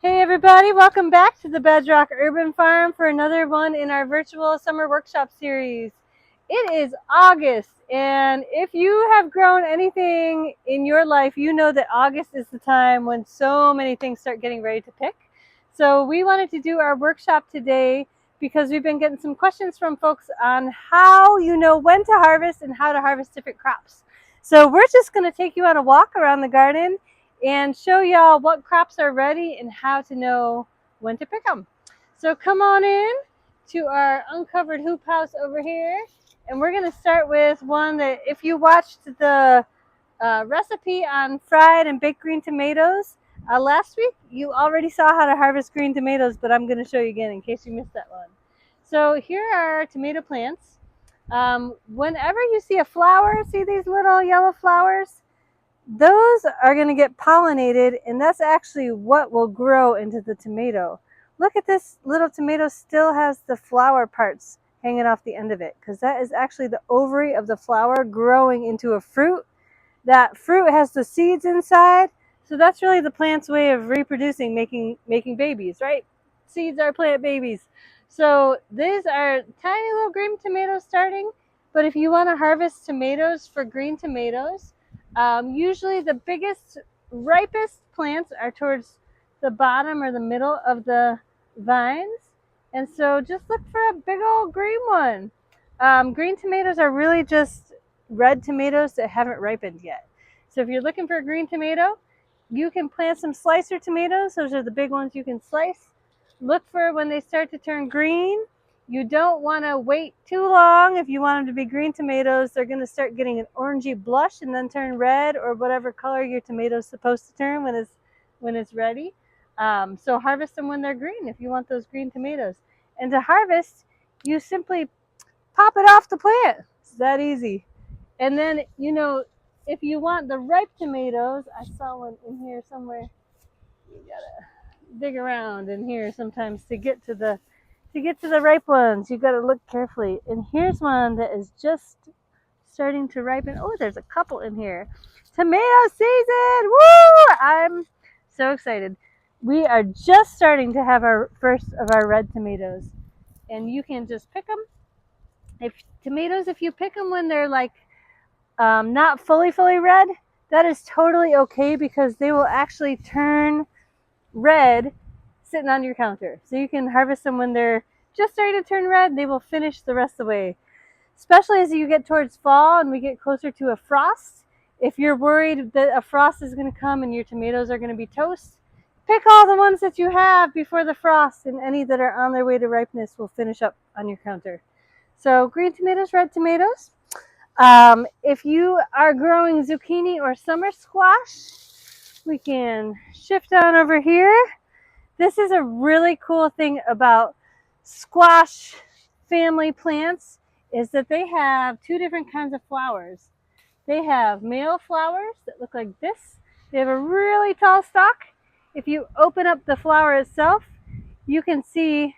Hey everybody, welcome back to the Bedrock Urban Farm for another one in our virtual summer workshop series. It is August, and if you have grown anything in your life, you know that August is the time when so many things start getting ready to pick. So we wanted to do our workshop today because we've been getting some questions from folks on how you know when to harvest and how to harvest different crops. So we're just going to take you on a walk around the garden and show y'all what crops are ready and how to know when to pick them. So come on in to our uncovered hoop house over here, and we're going to start with one that if you watched the recipe on fried and baked green tomatoes last week, you already saw how to harvest green tomatoes, but I'm going to show you again in case you missed that one. So here are our tomato plants. Whenever you see a flower, see these little yellow flowers? Those are going to get pollinated, and that's actually what will grow into the tomato. Look at this little tomato, still has the flower parts hanging off the end of it, because that is actually the ovary of the flower growing into a fruit. That fruit has the seeds inside, so that's really the plant's way of reproducing, making babies, right? Seeds are plant babies. So these are tiny little green tomatoes starting, but if you want to harvest tomatoes for green tomatoes, usually the biggest, ripest plants are towards the bottom or the middle of the vines. And so just look for a big old green one. Green tomatoes are really just red tomatoes that haven't ripened yet. So if you're looking for a green tomato, you can plant some slicer tomatoes. Those are the big ones you can slice. Look for when they start to turn green. You don't want to wait too long. If you want them to be green tomatoes, they're going to start getting an orangey blush and then turn red, or whatever color your tomato is supposed to turn when it's ready. So harvest them when they're green if you want those green tomatoes. And to harvest, you simply pop it off the plant. It's that easy. And then, if you want the ripe tomatoes, I saw one in here somewhere. You gotta dig around in here sometimes to get to the ripe ones. You gotta look carefully. And here's one that is just starting to ripen. Oh, there's a couple in here. Tomato season! Woo! I'm so excited. We are just starting to have our first of our red tomatoes, and you can just pick them. If you pick them when they're like not fully red, that is totally okay, because they will actually turn red sitting on your counter. So you can harvest them when they're just starting to turn red. They will finish the rest of the way. Especially as you get towards fall and we get closer to a frost. If you're worried that a frost is going to come and your tomatoes are going to be toast, pick all the ones that you have before the frost, and any that are on their way to ripeness will finish up on your counter. So green tomatoes, red tomatoes. If you are growing zucchini or summer squash, we can shift on over here. This is a really cool thing about squash family plants, is that they have two different kinds of flowers. They have male flowers that look like this. They have a really tall stalk. If you open up the flower itself, you can see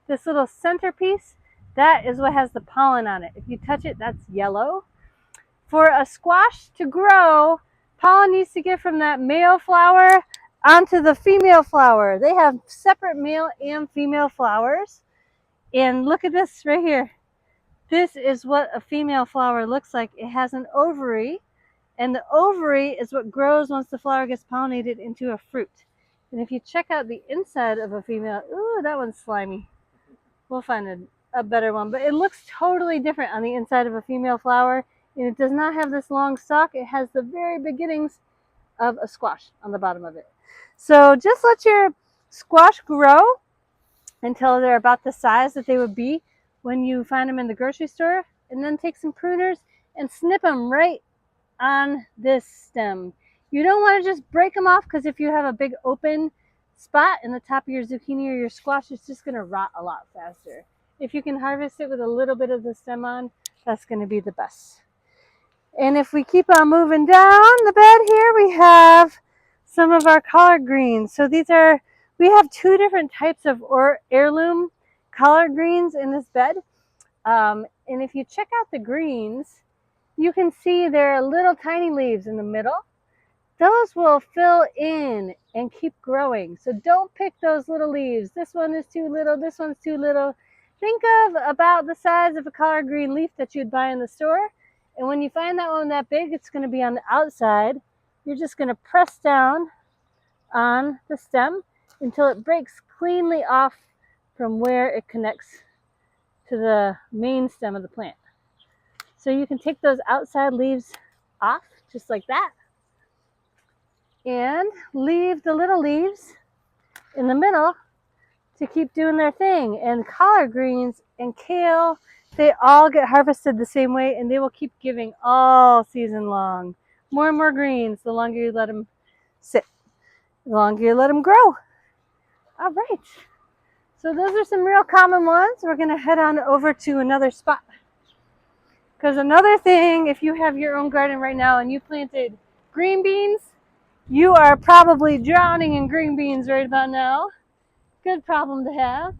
this little centerpiece. That is what has the pollen on it. If you touch it, that's yellow. For a squash to grow, pollen needs to get from that male flower onto the female flower. They have separate male and female flowers. And look at this right here. This is what a female flower looks like. It has an ovary, and the ovary is what grows once the flower gets pollinated into a fruit. And if you check out the inside of a female, ooh, that one's slimy. We'll find a better one, but it looks totally different on the inside of a female flower, and it does not have this long stalk. It has the very beginnings of a squash on the bottom of it. So just let your squash grow until they're about the size that they would be when you find them in the grocery store, and then take some pruners and snip them right on this stem. You don't want to just break them off, because if you have a big open spot in the top of your zucchini or your squash, it's just going to rot a lot faster. If you can harvest it with a little bit of the stem on, that's going to be the best. And if we keep on moving down the bed here, we have some of our collard greens. So we have two different types of heirloom collard greens in this bed. And if you check out the greens, you can see there are little tiny leaves in the middle. those will fill in and keep growing. So don't pick those little leaves. This one is too little, this one's too little. Think of about the size of a collard green leaf that you'd buy in the store. And when you find that one that big, it's going to be on the outside. You're just going to press down on the stem until it breaks cleanly off from where it connects to the main stem of the plant. So you can take those outside leaves off just like that and leave the little leaves in the middle to keep doing their thing. And collard greens and kale, they all get harvested the same way, and they will keep giving all season long. More and more greens the longer you let them sit, the longer you let them grow. All right, so those are some real common ones. We're gonna head on over to another spot, because another thing, if you have your own garden right now and you planted green beans, you are probably drowning in green beans right about now. Good problem to have.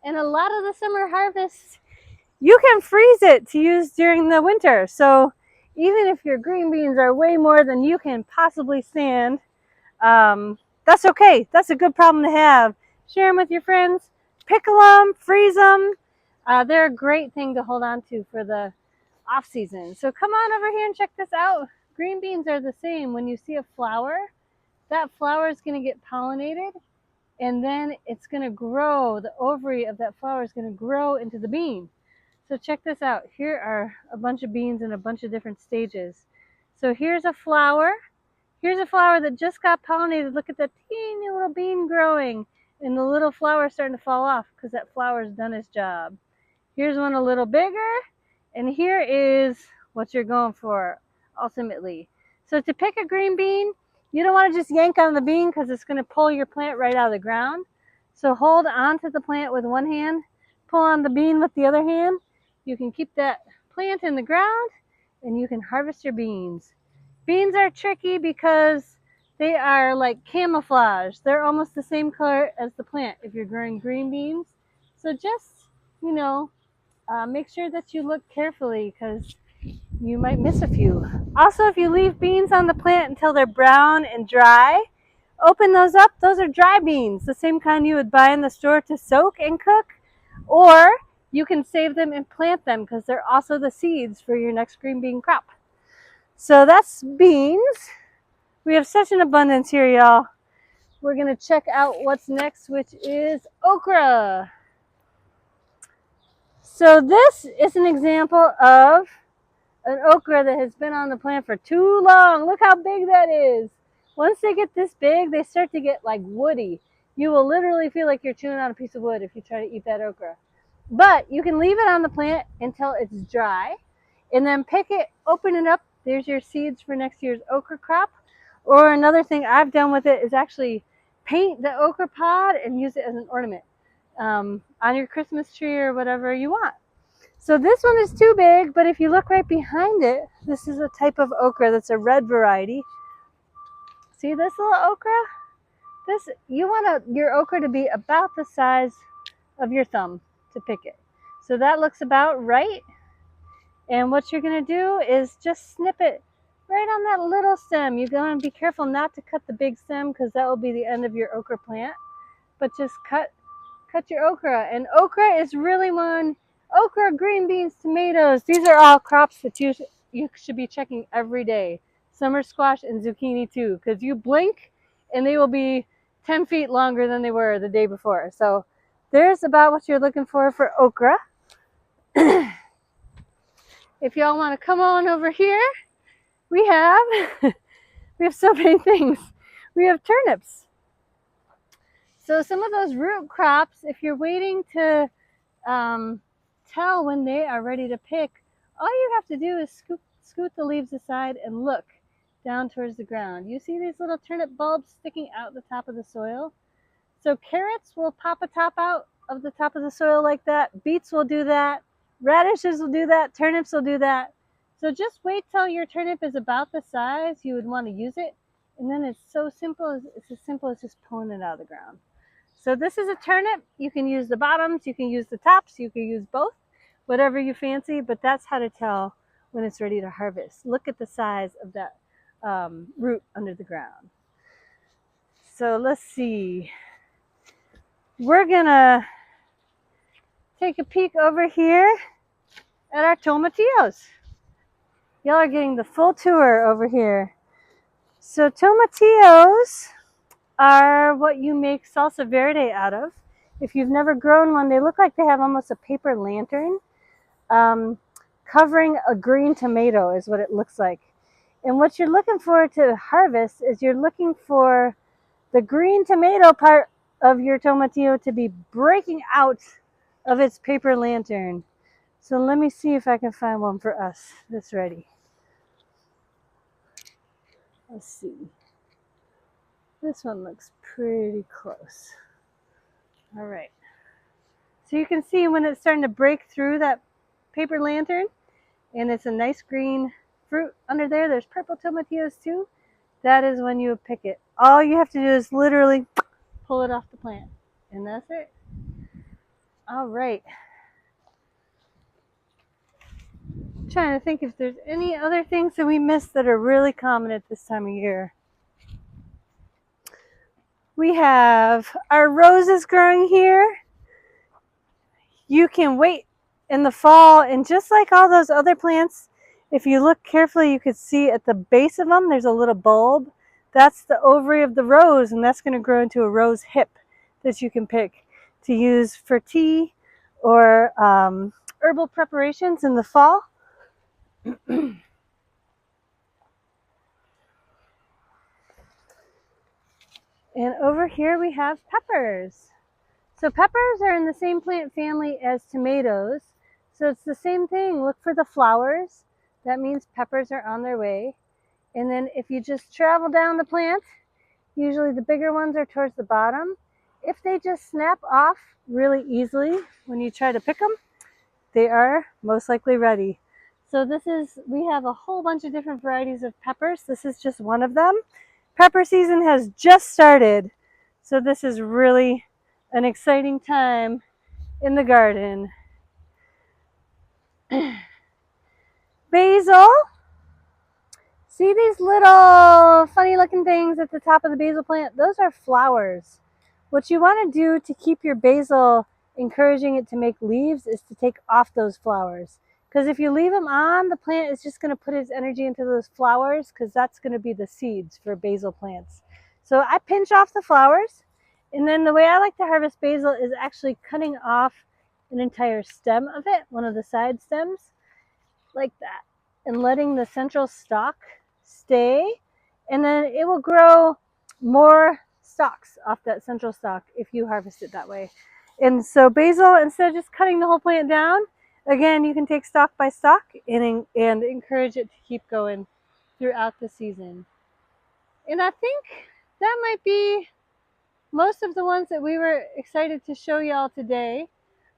And a lot of the summer harvests, you can freeze it to use during the winter. So even if your green beans are way more than you can possibly stand, that's okay. That's a good problem to have. Share them with your friends, pickle them, freeze them. They're a great thing to hold on to for the off season. So come on over here and check this out. Green beans are the same. When you see a flower, that flower is going to get pollinated, and then it's going to grow. The ovary of that flower is going to grow into the bean. So check this out. Here are a bunch of beans in a bunch of different stages. So here's a flower. Here's a flower that just got pollinated. Look at that teeny little bean growing, and the little flower is starting to fall off because that flower's done its job. Here's one a little bigger, and here is what you're going for ultimately. So to pick a green bean, you don't want to just yank on the bean because it's going to pull your plant right out of the ground. So hold on to the plant with one hand, pull on the bean with the other hand. You can keep that plant in the ground and you can harvest your beans. Beans are tricky because they are like camouflage. They're almost the same color as the plant if you're growing green beans. So just, make sure that you look carefully because you might miss a few. Also, if you leave beans on the plant until they're brown and dry, open those up. Those are dry beans, the same kind you would buy in the store to soak and cook. Or you can save them and plant them because they're also the seeds for your next green bean crop. So that's beans. We have such an abundance here, y'all. We're going to check out what's next, which is okra. So this is an example of an okra that has been on the plant for too long. Look how big that is. Once they get this big, they start to get like woody. You will literally feel like you're chewing on a piece of wood if you try to eat that okra. But you can leave it on the plant until it's dry and then pick it, open it up. There's your seeds for next year's okra crop. Or another thing I've done with it is actually paint the okra pod and use it as an ornament on your Christmas tree or whatever you want. So this one is too big, but if you look right behind it, this is a type of okra that's a red variety. See this little okra? You want your okra to be about the size of your thumb to pick it. So that looks about right. And what you're going to do is just snip it right on that little stem. You're going to be careful not to cut the big stem because that will be the end of your okra plant. But just cut your okra. And okra is really one. Okra, green beans, tomatoes, these are all crops that you should be checking every day. Summer squash and zucchini too, because you blink and they will be 10 feet longer than they were the day before. So there's about what you're looking for okra. If y'all want to come on over here, we have so many things. We have turnips. So some of those root crops, if you're waiting to tell when they are ready to pick, all you have to do is scoot the leaves aside and look down towards the ground. You see these little turnip bulbs sticking out the top of the soil? So carrots will pop a top out of the top of the soil like that. Beets will do that. Radishes will do that. Turnips will do that. So just wait till your turnip is about the size you would want to use it. And then it's as simple as just pulling it out of the ground. So this is a turnip. You can use the bottoms, you can use the tops, you can use both, whatever you fancy, but that's how to tell when it's ready to harvest. Look at the size of that root under the ground. So let's see. We're gonna take a peek over here at our tomatillos. Y'all are getting the full tour over here. So tomatillos are what you make salsa verde out of. If you've never grown one, they look like they have almost a paper lantern covering a green tomato is what it looks like. And what you're looking for to harvest is you're looking for the green tomato part of your tomatillo to be breaking out of its paper lantern. So let me see if I can find one for us that's ready. Let's see. This one looks pretty close. All right. So you can see when it's starting to break through that paper lantern, and it's a nice green fruit under there. There's purple tomatillos too. That is when you pick it. All you have to do is literally pull it off the plant, and that's it. All right. I'm trying to think if there's any other things that we missed that are really common at this time of year. We have our roses growing here. You can wait in the fall, and just like all those other plants, if you look carefully, you could see at the base of them, there's a little bulb. That's the ovary of the rose, and that's going to grow into a rose hip that you can pick to use for tea or herbal preparations in the fall. And over here we have peppers. So peppers are in the same plant family as tomatoes. So it's the same thing. Look for the flowers. That means peppers are on their way. And then if you just travel down the plant, usually the bigger ones are towards the bottom. If they just snap off really easily when you try to pick them, they are most likely ready. So we have a whole bunch of different varieties of peppers. This is just one of them. Pepper season has just started. So this is really an exciting time in the garden. Basil. See these little funny looking things at the top of the basil plant? Those are flowers. What you want to do to keep your basil encouraging it to make leaves is to take off those flowers. Because if you leave them on, the plant is just going to put its energy into those flowers, because that's going to be the seeds for basil plants. So I pinch off the flowers, and then the way I like to harvest basil is actually cutting off an entire stem of it, one of the side stems, like that, and letting the central stalk stay, and then it will grow more stalks off that central stalk if you harvest it that way. And so basil, instead of just cutting the whole plant down, again, you can take stalk by stalk and encourage it to keep going throughout the season. And I think that might be most of the ones that we were excited to show y'all today.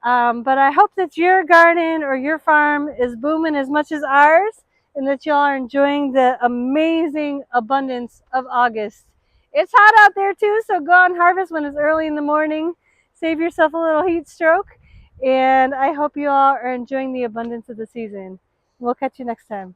But I hope that your garden or your farm is booming as much as ours, and that y'all are enjoying the amazing abundance of August. It's hot out there too, so go out and harvest when it's early in the morning. Save yourself a little heat stroke, and I hope you all are enjoying the abundance of the season. We'll catch you next time.